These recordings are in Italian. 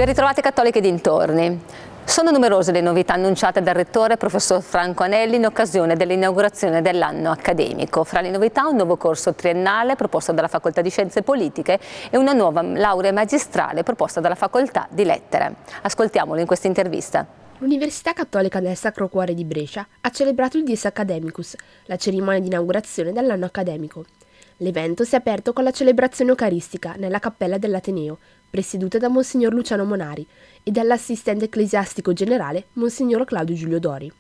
Ben ritrovate cattoliche e dintorni. Sono numerose le novità annunciate dal rettore professor Franco Anelli in occasione dell'inaugurazione dell'anno accademico. Fra le novità un nuovo corso triennale proposto dalla Facoltà di Scienze Politiche e una nuova laurea magistrale proposta dalla Facoltà di Lettere. Ascoltiamolo in questa intervista. L'Università Cattolica del Sacro Cuore di Brescia ha celebrato il Dies Academicus, la cerimonia di inaugurazione dell'anno accademico. L'evento si è aperto con la celebrazione eucaristica nella cappella dell'Ateneo, presieduta da Monsignor Luciano Monari e dall'assistente ecclesiastico generale Monsignor Claudio Giulio Dori.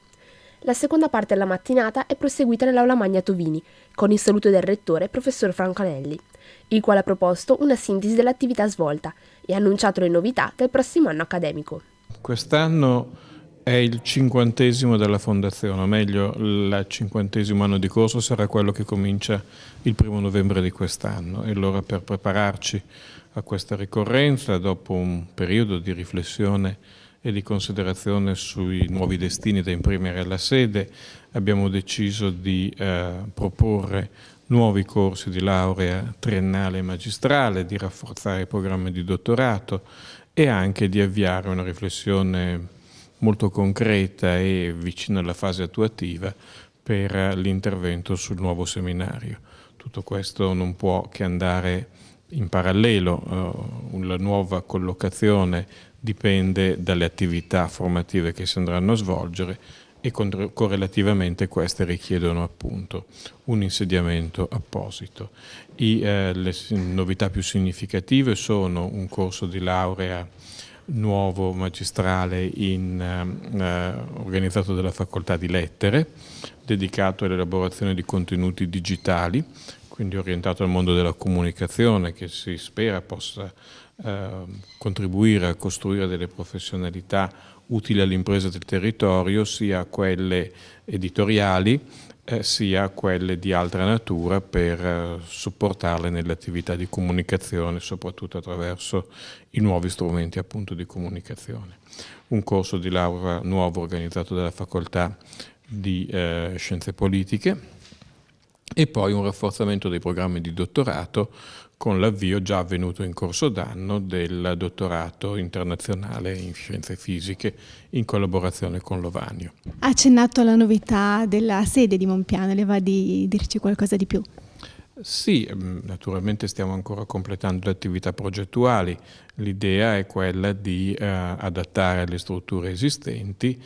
La seconda parte della mattinata è proseguita nell'Aula Magna Tovini, con il saluto del rettore professor Franco Anelli, il quale ha proposto una sintesi dell'attività svolta e ha annunciato le novità del prossimo anno accademico. Quest'anno è il 50° della fondazione, o meglio il 50° anno di corso sarà quello che comincia il 1° novembre di quest'anno, e allora per prepararci a questa ricorrenza, dopo un periodo di riflessione e di considerazione sui nuovi destini da imprimere alla sede, abbiamo deciso di proporre nuovi corsi di laurea triennale e magistrale, di rafforzare i programmi di dottorato e anche di avviare una riflessione molto concreta e vicina alla fase attuativa per l'intervento sul nuovo seminario. Tutto questo non può che andare in parallelo. La nuova collocazione dipende dalle attività formative che si andranno a svolgere e correlativamente queste richiedono appunto un insediamento apposito. Le novità più significative sono un corso di laurea nuovo magistrale organizzato dalla Facoltà di Lettere, dedicato all'elaborazione di contenuti digitali, quindi orientato al mondo della comunicazione, che si spera possa contribuire a costruire delle professionalità utili alle imprese del territorio, sia quelle editoriali sia quelle di altra natura, per supportarle nelle attività di comunicazione, soprattutto attraverso i nuovi strumenti appunto di comunicazione. Un corso di laurea nuovo organizzato dalla Facoltà di Scienze Politiche e poi un rafforzamento dei programmi di dottorato con l'avvio già avvenuto in corso d'anno del dottorato internazionale in scienze fisiche in collaborazione con Lovanio. Ha accennato alla novità della sede di Monpiano, le va di dirci qualcosa di più? Sì, naturalmente stiamo ancora completando le attività progettuali. L'idea è quella di adattare le strutture esistenti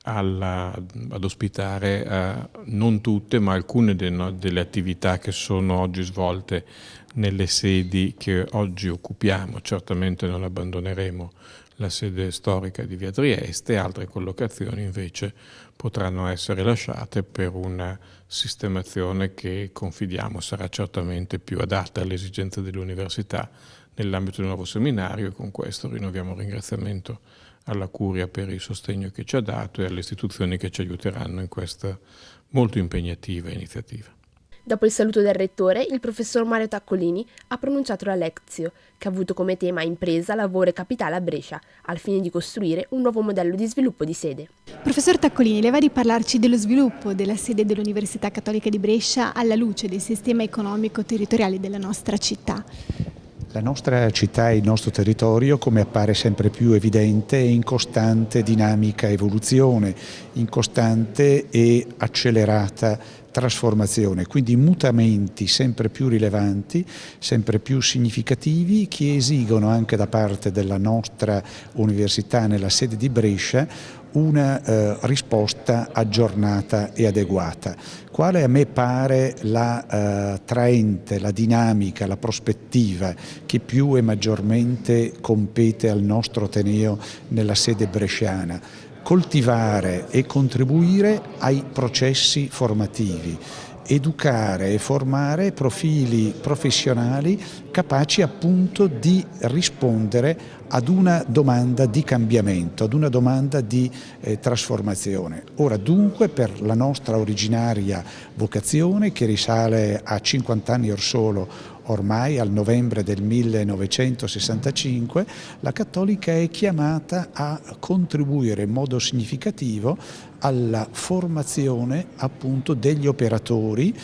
ad ospitare non tutte ma alcune delle attività che sono oggi svolte nelle sedi che oggi occupiamo. Certamente non abbandoneremo la sede storica di Via Trieste, altre collocazioni invece potranno essere lasciate per una sistemazione che confidiamo sarà certamente più adatta alle esigenze dell'università nell'ambito del nuovo seminario, e con questo rinnoviamo il ringraziamento alla Curia per il sostegno che ci ha dato e alle istituzioni che ci aiuteranno in questa molto impegnativa iniziativa. Dopo il saluto del rettore, il professor Mario Taccolini ha pronunciato la Lectio, che ha avuto come tema impresa, lavoro e capitale a Brescia, al fine di costruire un nuovo modello di sviluppo di sede. Professor Taccolini, le va di parlarci dello sviluppo della sede dell'Università Cattolica di Brescia alla luce del sistema economico-territoriale della nostra città. La nostra città e il nostro territorio, come appare sempre più evidente, è in costante dinamica evoluzione, in costante e accelerata trasformazione, quindi mutamenti sempre più rilevanti, sempre più significativi, che esigono anche da parte della nostra università nella sede di Brescia una risposta aggiornata e adeguata. Quale a me pare la traente, la dinamica, la prospettiva che più e maggiormente compete al nostro Ateneo nella sede bresciana? Coltivare e contribuire ai processi formativi, educare e formare profili professionali capaci appunto di rispondere ad una domanda di cambiamento, ad una domanda di trasformazione. Ora dunque, per la nostra originaria vocazione, che risale a 50 anni or solo, ormai al novembre del 1965, la Cattolica è chiamata a contribuire in modo significativo alla formazione appunto degli operatori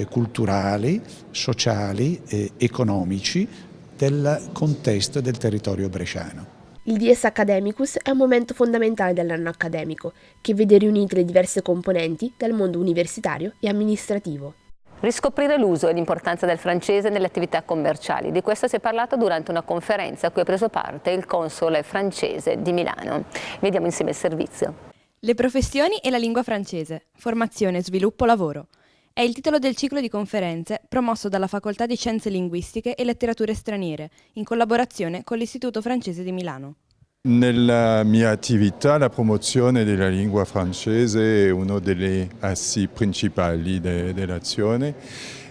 culturali, sociali, economici del contesto del territorio bresciano. Il Dies Academicus è un momento fondamentale dell'anno accademico, che vede riunite le diverse componenti del mondo universitario e amministrativo. Riscoprire l'uso e l'importanza del francese nelle attività commerciali. Di questo si è parlato durante una conferenza a cui ha preso parte il console francese di Milano. Vediamo insieme il servizio. Le professioni e la lingua francese. Formazione, sviluppo, lavoro. È il titolo del ciclo di conferenze promosso dalla Facoltà di Scienze Linguistiche e Letterature Straniere, in collaborazione con l'Istituto Francese di Milano. Nella mia attività la promozione della lingua francese è uno degli assi principali dell'azione,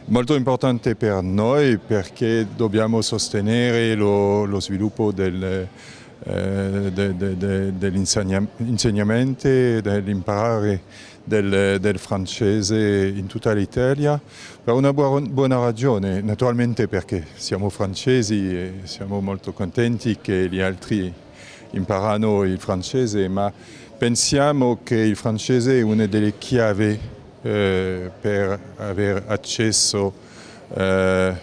molto importante per noi perché dobbiamo sostenere lo sviluppo dell'insegnamento e dell'imparare del francese in tutta l'Italia per una buona ragione, naturalmente perché siamo francesi e siamo molto contenti che gli altri imparano il francese, ma pensiamo che il francese è una delle chiavi per avere accesso al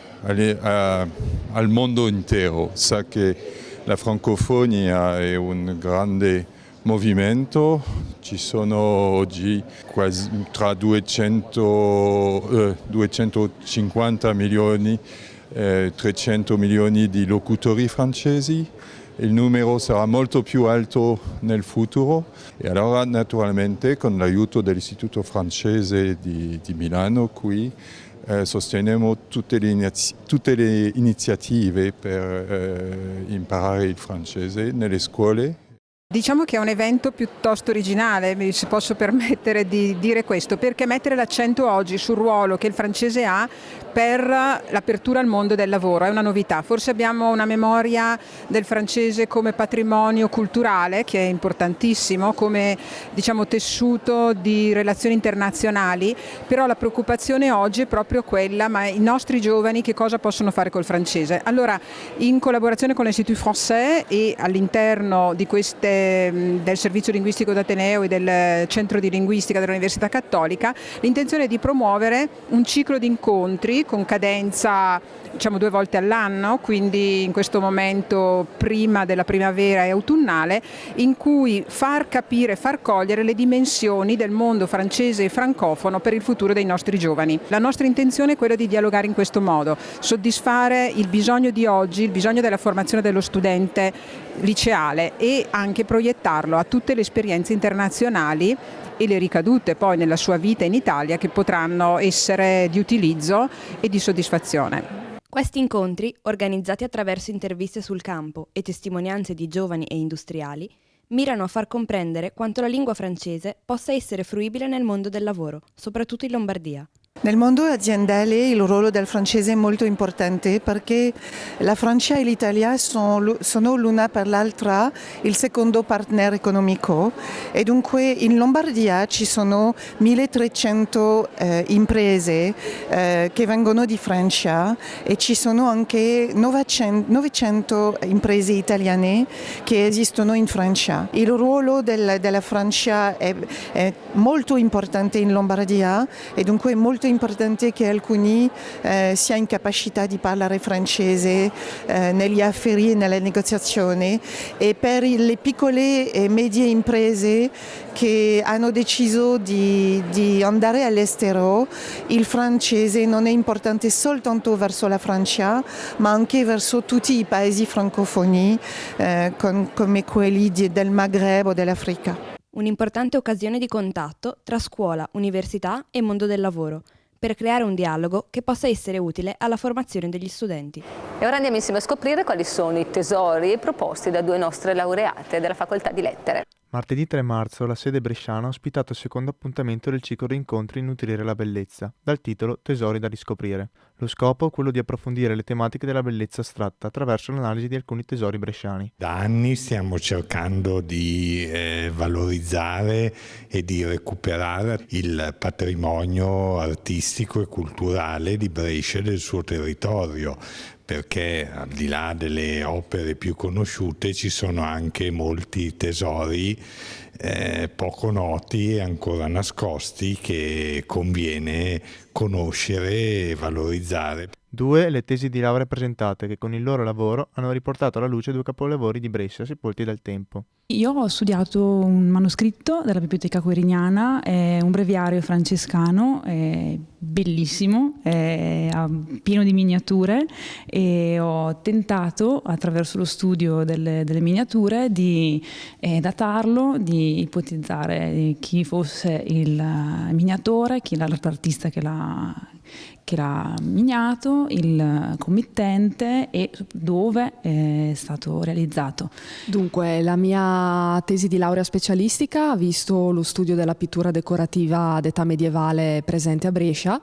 mondo intero. Sa che la francofonia è un grande movimento, ci sono oggi quasi tra 250 milioni, 300 milioni di locutori francesi. Il numero sarà molto più alto nel futuro e allora naturalmente con l'aiuto dell'Istituto Francese di Milano qui sosteniamo tutte le iniziative per imparare il francese nelle scuole. Diciamo che è un evento piuttosto originale, mi posso permettere di dire questo, perché mettere l'accento oggi sul ruolo che il francese ha per l'apertura al mondo del lavoro è una novità. Forse abbiamo una memoria del francese come patrimonio culturale, che è importantissimo, come diciamo tessuto di relazioni internazionali, però la preoccupazione oggi è proprio quella, ma i nostri giovani che cosa possono fare col francese? Allora, in collaborazione con l'Institut Français e all'interno di del Servizio Linguistico d'Ateneo e del Centro di Linguistica dell'Università Cattolica, l'intenzione è di promuovere un ciclo di incontri con cadenza 2 volte all'anno, quindi in questo momento prima della primavera e autunnale, in cui far capire, far cogliere le dimensioni del mondo francese e francofono per il futuro dei nostri giovani. La nostra intenzione è quella di dialogare in questo modo, soddisfare il bisogno di oggi, il bisogno della formazione dello studente liceale e anche proiettarlo a tutte le esperienze internazionali e le ricadute poi nella sua vita in Italia che potranno essere di utilizzo e di soddisfazione. Questi incontri, organizzati attraverso interviste sul campo e testimonianze di giovani e industriali, mirano a far comprendere quanto la lingua francese possa essere fruibile nel mondo del lavoro, soprattutto in Lombardia. Nel mondo aziendale il ruolo del francese è molto importante perché la Francia e l'Italia sono l'una per l'altra il secondo partner economico e dunque in Lombardia ci sono 1300 imprese che vengono di Francia e ci sono anche 900 imprese italiane che esistono in Francia. Il ruolo della Francia è molto importante in Lombardia e dunque è molto importante che alcuni siano in capacità di parlare francese negli affari e nelle negoziazioni e per le piccole e medie imprese che hanno deciso di andare all'estero il francese non è importante soltanto verso la Francia ma anche verso tutti i paesi francofoni come quelli del Maghreb o dell'Africa. Un'importante occasione di contatto tra scuola, università e mondo del lavoro, per creare un dialogo che possa essere utile alla formazione degli studenti. E ora andiamo insieme a scoprire quali sono i tesori proposti da 2 nostre laureate della Facoltà di Lettere. Martedì 3 marzo la sede bresciana ha ospitato il secondo appuntamento del ciclo di incontri in Nutrire la bellezza, dal titolo Tesori da riscoprire. Lo scopo è quello di approfondire le tematiche della bellezza astratta attraverso l'analisi di alcuni tesori bresciani. Da anni stiamo cercando di valorizzare e di recuperare il patrimonio artistico e culturale di Brescia e del suo territorio, perché al di là delle opere più conosciute ci sono anche molti tesori poco noti e ancora nascosti che conviene conoscere e valorizzare. 2 le tesi di laurea presentate, che con il loro lavoro hanno riportato alla luce 2 capolavori di Brescia sepolti dal tempo. Io ho studiato un manoscritto della Biblioteca Quiriniana, un breviario francescano, bellissimo, pieno di miniature, e ho tentato attraverso lo studio delle miniature di datarlo, di ipotizzare chi fosse il miniatore, chi era l'artista che l'ha miniato, il committente e dove è stato realizzato. Dunque, la mia tesi di laurea specialistica ha visto lo studio della pittura decorativa d'età medievale presente a Brescia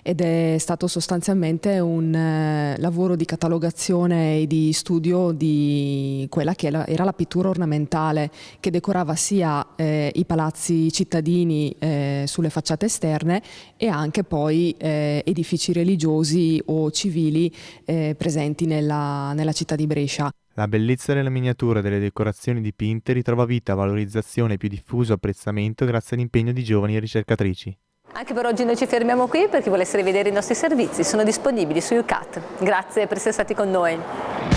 ed è stato sostanzialmente un lavoro di catalogazione e di studio di quella che era la pittura ornamentale che decorava sia i palazzi cittadini sulle facciate esterne e anche poi edifici religiosi o civili presenti nella città di Brescia. La bellezza delle miniature e delle decorazioni dipinte ritrova vita, valorizzazione e più diffuso apprezzamento grazie all'impegno di giovani ricercatrici. Anche per oggi noi ci fermiamo qui. Per chi volesse rivedere i nostri servizi sono disponibili su UCAT. Grazie per essere stati con noi.